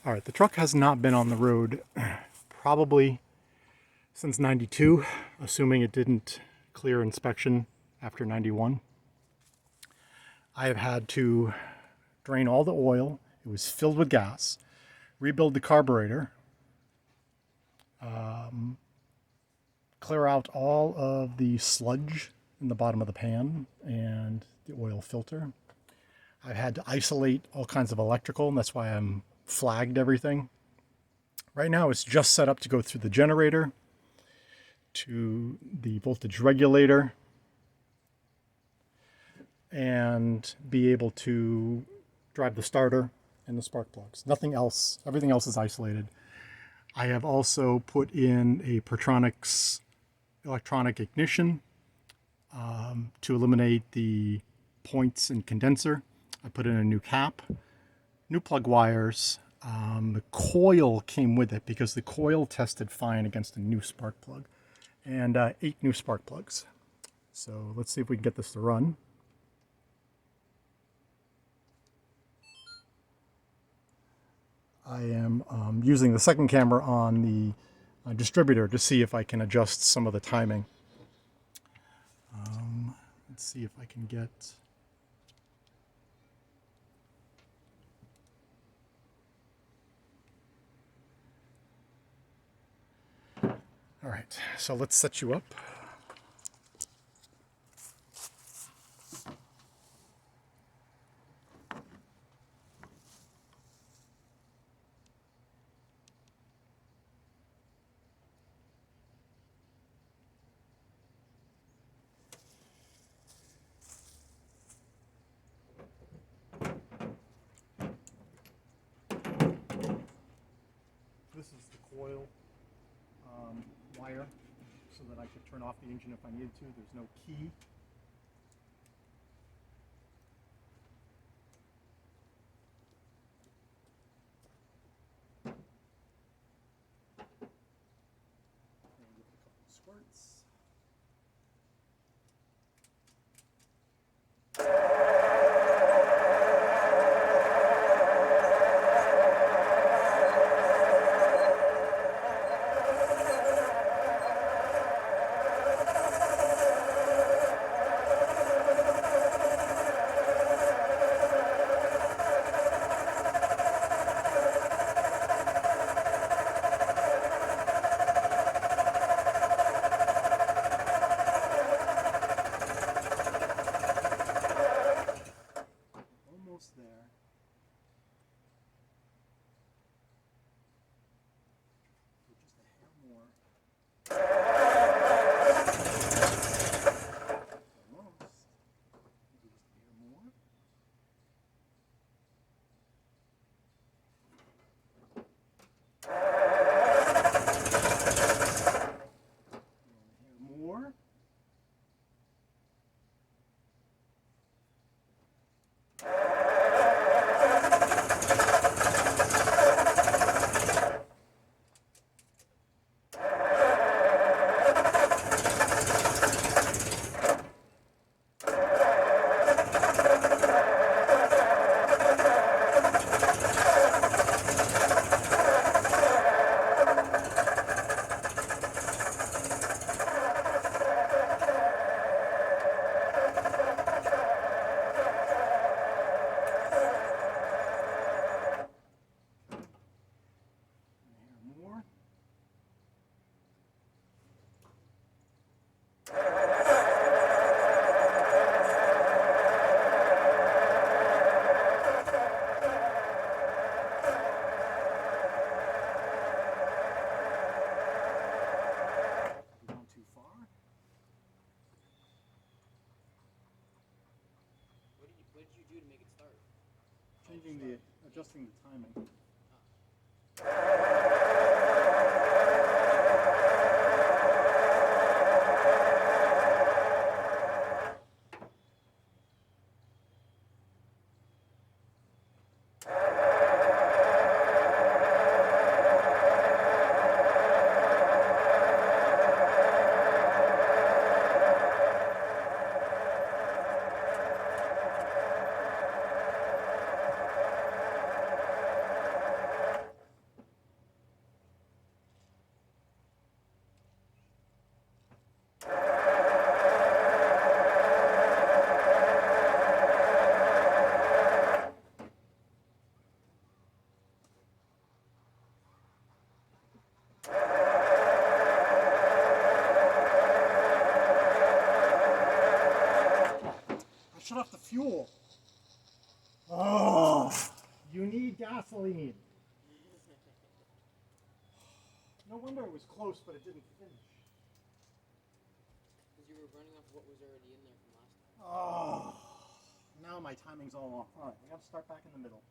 All right, the truck has not been on the road probably since 92, assuming it didn't clear inspection after 91. I have had to drain all the oil. It was filled with gas, rebuild the carburetor, clear out all of the sludge in the bottom of the pan and the oil filter. I've had to isolate all kinds of electrical, and that's why I'm flagged everything. Right now it's just set up to go through the generator, to the voltage regulator, and be able to drive the starter and the spark plugs. Nothing else, everything else is isolated. I have also put in a PerTronix electronic ignition to eliminate the points and condenser. I put in a new cap, new plug wires. The coil came with it because the coil tested fine against a new spark plug, and 8 new spark plugs. So let's see if we can get this to run. I am using the second camera on the distributor to see if I can adjust some of the timing. Let's see if I can get... All right, so let's set you up. This is the coil wire so that I could turn off the engine if I needed to. There's no key. And give it a couple of squirts. There. Just a hair more. Almost. Maybe just a hair more. And a hair more. Adjusting the timing. fuel. Oh, you need gasoline. No wonder it was close, but it didn't finish. Because you were running off what was already in there from last time. Oh, now my timing's all off. All right, I got to start back in the middle.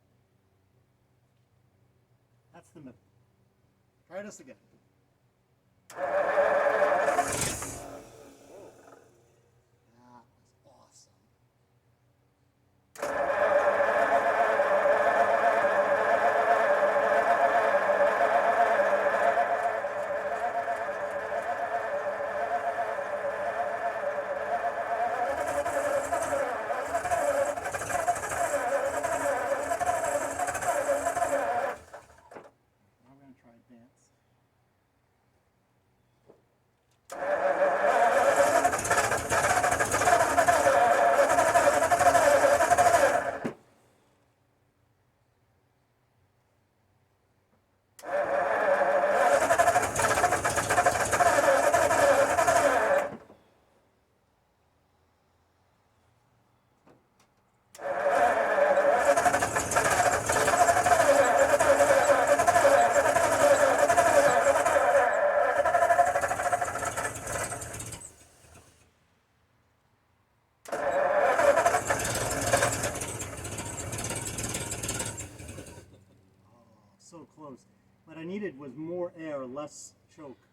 That's the middle. Try this again. So close. What I needed was more air, less choke.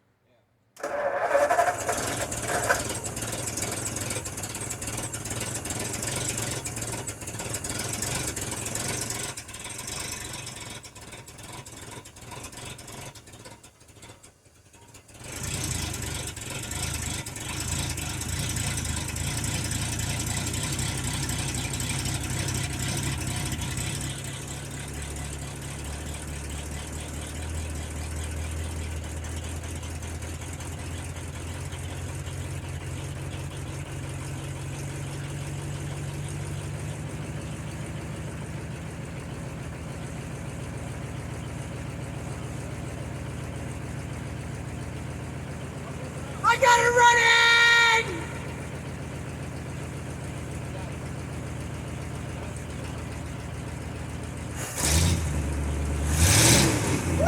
I got it running! Woo!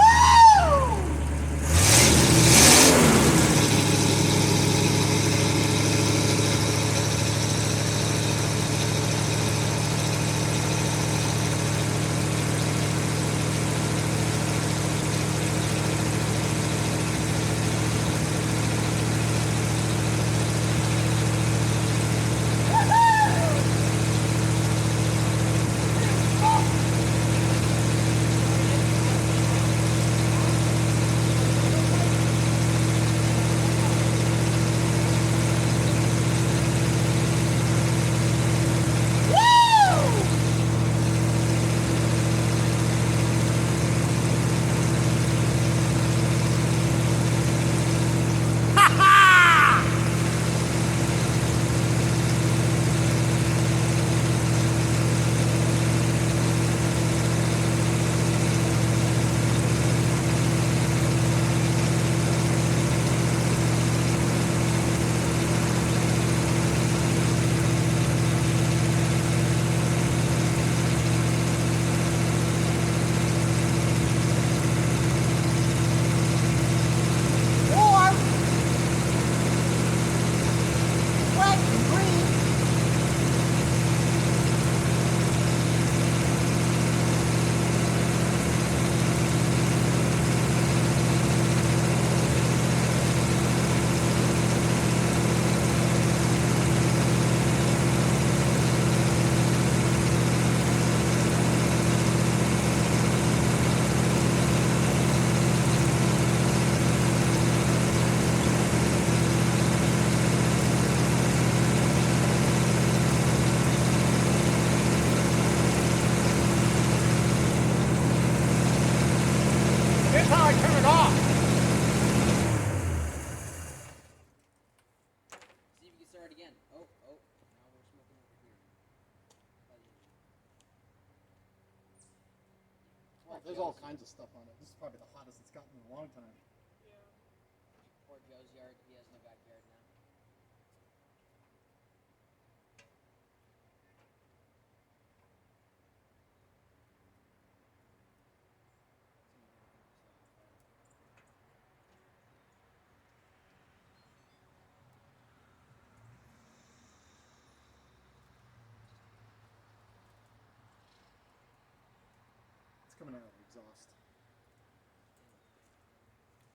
Here's how I turn it off. See if you can start again. Oh, now we're smoking over here. Well, there's all kinds of stuff on it. This is probably the hottest it's gotten in a long time. Yeah. Poor Joe's yard. He has no backyard now. It's coming out.